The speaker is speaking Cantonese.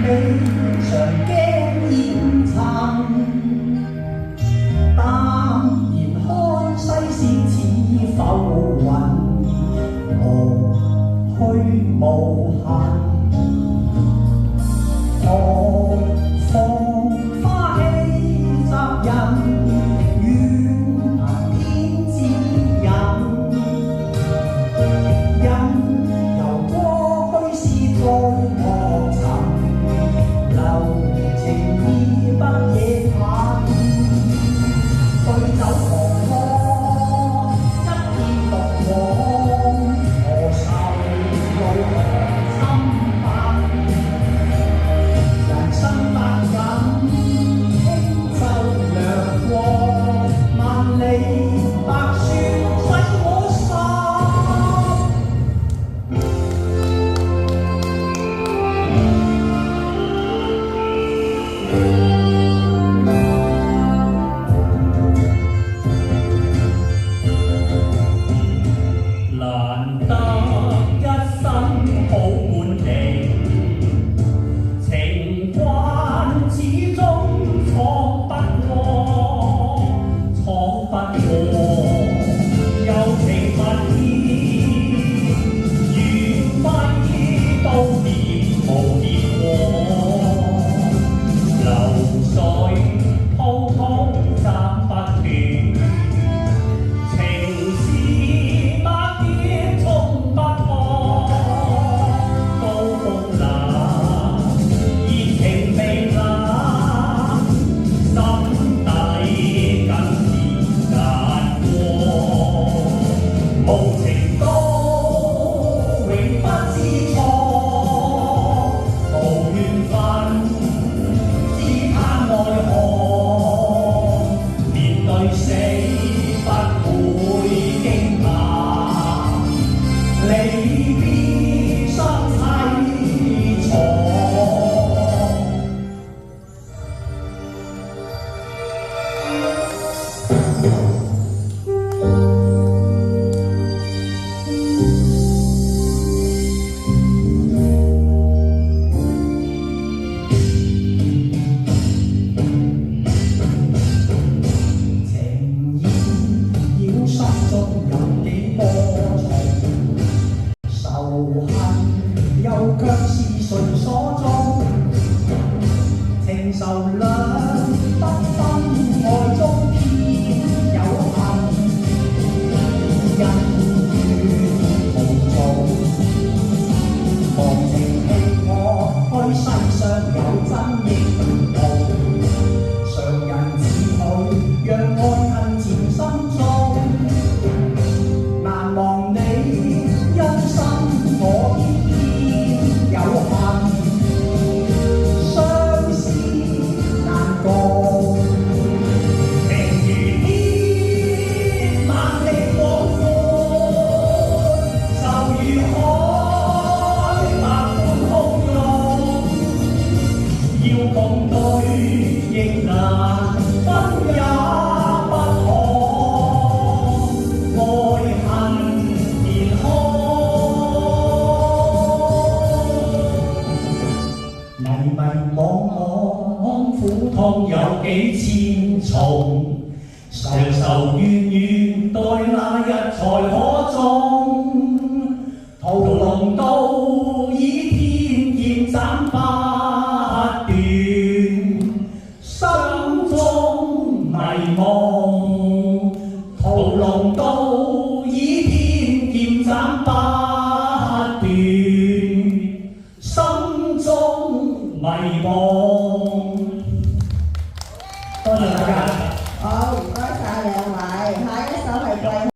你常驚煙塵，淡然看世事似浮雲，無虛無痕。何妨花氣襲人，願憑天之引。因由過去是在惡尋，留情意不野噴。對酒狂歌，一片獨往，何愁路寒心笨。人生不忍輕舟掠過，萬里白雪洗我心。難得一生好滿地，情關始終闖不過，友情蜜意，願揮刀劍無結果，流水滔滔斬不斷，情是百劫衝不破，高風冷，熱情微冷，心底更是難過，無情刀永不知錯，無緣分只盼奈何，面對死不會驚怕，離別心凄楚。情意繞心中有幾多重，仇恨又卻是誰所種？情仇兩不分，愛中偏有恨，恩怨無造，忘情棄我，虛世上有真亦無。常人自許，讓愛恨纏心中，難忘你恩深，我偏偏有恨，相思難共。情如天，萬里廣闊，愁如海，百般洶湧，要共對亦難，分也不可，愛恨填空。迷迷惘惘，苦痛有幾千重，仇仇怨怨，待那日才可終。屠龍刀以天劍斬不斷，心中迷惘。屠龍刀以天劍斬不